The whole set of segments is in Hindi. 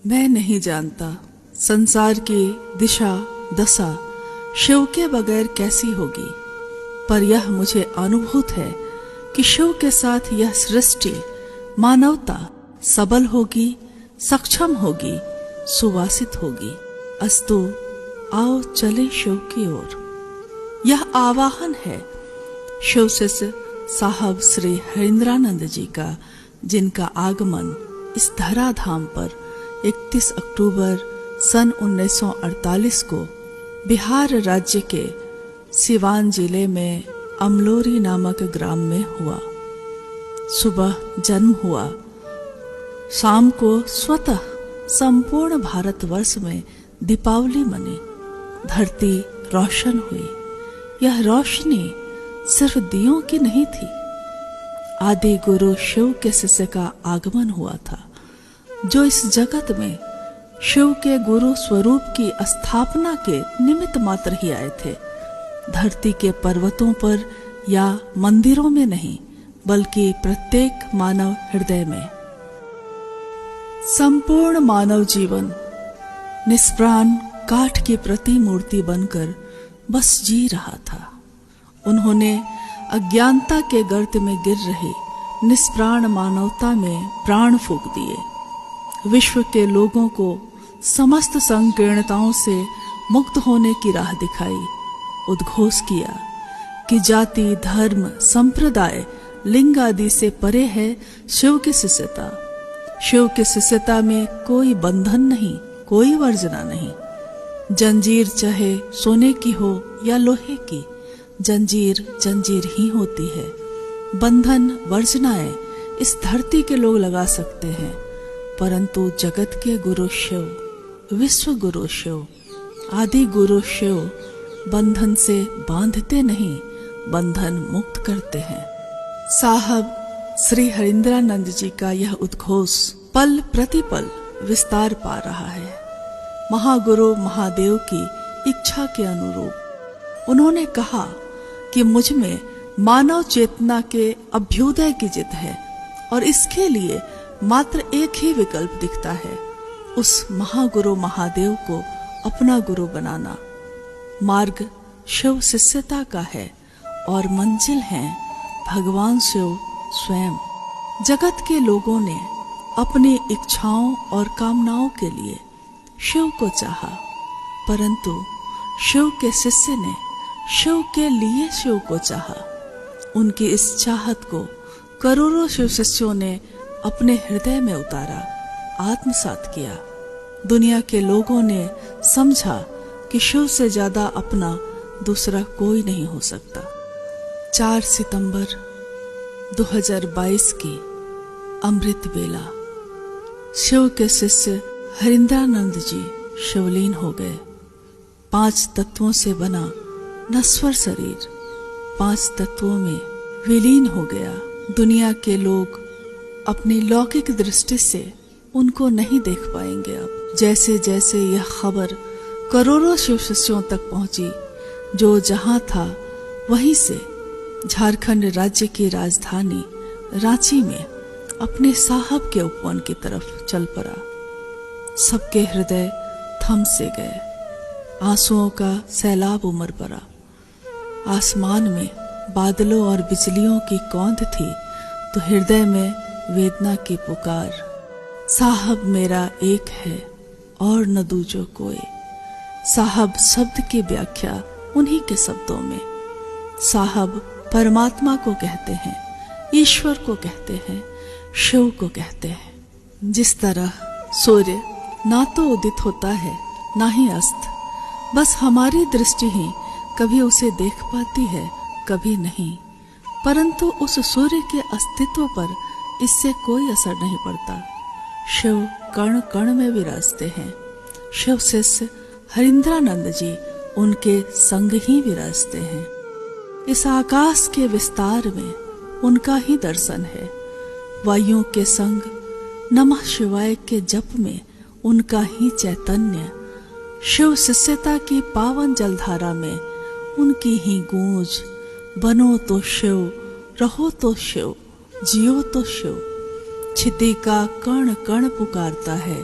मैं नहीं जानता संसार की दिशा दशा शिव के बगैर कैसी होगी, पर यह मुझे अनुभूत है कि शिव के साथ यह सृष्टि मानवता सबल होगी, सक्षम होगी, सुवासित होगी। अस्तु आओ चले शिव की ओर। यह आवाहन है शिव शिष्य साहब श्री हरिंद्रानंद जी का, जिनका आगमन इस धराधाम पर 31 अक्टूबर सन 1948 को बिहार राज्य के सिवान जिले में अमलोरी नामक ग्राम में हुआ। सुबह जन्म हुआ, शाम को स्वतः संपूर्ण भारतवर्ष में दीपावली मनी, धरती रोशन हुई। यह रोशनी सिर्फ दियों की नहीं थी, आदि गुरु शिव के शिष्य का आगमन हुआ था, जो इस जगत में शिव के गुरु स्वरूप की स्थापना के निमित्त मात्र ही आए थे। धरती के पर्वतों पर या मंदिरों में नहीं, बल्कि प्रत्येक मानव हृदय में। संपूर्ण मानव जीवन निष्प्राण काठ की प्रतिमूर्ति बनकर बस जी रहा था। उन्होंने अज्ञानता के गर्त में गिर रही निष्प्राण मानवता में प्राण फूंक दिए। विश्व के लोगों को समस्त संकीर्णताओं से मुक्त होने की राह दिखाई। उद्घोष किया कि जाति, धर्म, संप्रदाय, लिंग आदि से परे है शिव की शिष्यता। शिव की शिष्यता में कोई बंधन नहीं, कोई वर्जना नहीं। जंजीर चाहे सोने की हो या लोहे की, जंजीर जंजीर ही होती है। बंधन वर्जनाएं इस धरती के लोग लगा सकते हैं, परंतु जगत के गुरु शिव, विश्व गुरु शिव, आदि गुरु शिव बंधन से बांधते नहीं, बंधन मुक्त करते हैं। साहब श्री हरिंद्रानंद जी का यह उद्घोष पल प्रतिपल विस्तार पा रहा है। महागुरु महादेव की इच्छा के अनुरूप उन्होंने कहा कि मुझ में मानव चेतना के अभ्युदय की जिद है और इसके लिए मात्र एक ही विकल्प दिखता है, उस महागुरु महादेव को अपना गुरु बनाना। मार्ग शिव शिष्यता का है और मंजिल है भगवान शिव स्वयं। जगत के लोगों ने अपनी इच्छाओं और कामनाओं के लिए शिव को चाहा, परंतु शिव के शिष्य ने शिव के लिए शिव को चाहा। उनकी इस चाहत को करोड़ों शिव शिष्यों ने अपने हृदय में उतारा, आत्मसात किया। दुनिया के लोगों ने समझा कि शिव से ज्यादा अपना दूसरा कोई नहीं हो सकता। 4 सितंबर 2022 की अमृत बेला शिव के शिष्य हरिंद्रानंद जी शिवलीन हो गए। 5 तत्वों से बना नश्वर शरीर 5 तत्वों में विलीन हो गया। दुनिया के लोग अपनी लौकिक दृष्टि से उनको नहीं देख पाएंगे। अब जैसे जैसे यह खबर करोड़ों शिव शिष्यों तक पहुंची, जो जहां था वहीं से झारखंड राज्य की राजधानी रांची में अपने साहब के उपवन की तरफ चल पड़ा। सबके हृदय थम से गए, आंसुओं का सैलाब उमड़ पड़ा। आसमान में बादलों और बिजलियों की कौंध थी, तो हृदय में वेदना की पुकार। साहब मेरा एक है और न दूजो कोई। साहब शब्द की व्याख्या उन्हीं के शब्दों में। साहब परमात्मा को कहते हैं, ईश्वर को कहते हैं, शिव को कहते हैं। जिस तरह सूर्य ना तो उदित होता है ना ही अस्त, बस हमारी दृष्टि ही कभी उसे देख पाती है, कभी नहीं, परंतु उस सूर्य के अस्तित्व पर इससे कोई असर नहीं पड़ता। शिव कण कण में विराजते हैं। शिव शिष्य हरिंद्रानंद जी उनके संग ही विराजते हैं। इस आकाश के विस्तार में उनका ही दर्शन है। वायुओं के संग नमः शिवाय के जप में उनका ही चैतन्य। शिव शिष्यता की पावन जलधारा में उनकी ही गूंज। बनो तो शिव, रहो तो शिव, जियो तो शिव। क्षिति का कण कण पुकारता है,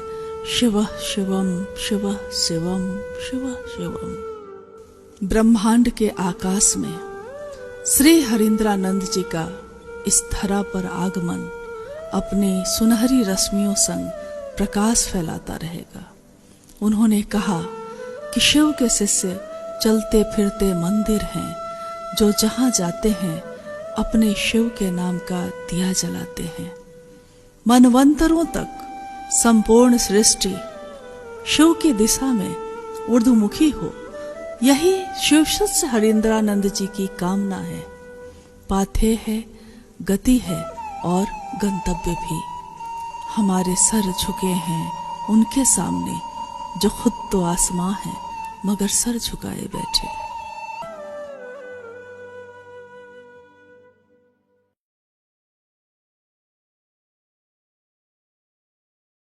शिवः शिवम शिवः शिवम शिवः शिवम। ब्रह्मांड के आकाश में श्री हरिंद्रानंद जी का इस धरा पर आगमन अपने सुनहरी रश्मियों संग प्रकाश फैलाता रहेगा। उन्होंने कहा कि शिव के शिष्य चलते फिरते मंदिर हैं, जो जहां जाते हैं अपने शिव के नाम का दिया जलाते हैं। मनवंतरों तक संपूर्ण सृष्टि शिव की दिशा में ऊर्ध्वमुखी हो, यही शिव शिष्य हरिंद्रानंद जी की कामना है। पाथे है, गति है और गंतव्य भी। हमारे सर झुके हैं उनके सामने, जो खुद तो आसमां है मगर सर झुकाए बैठे।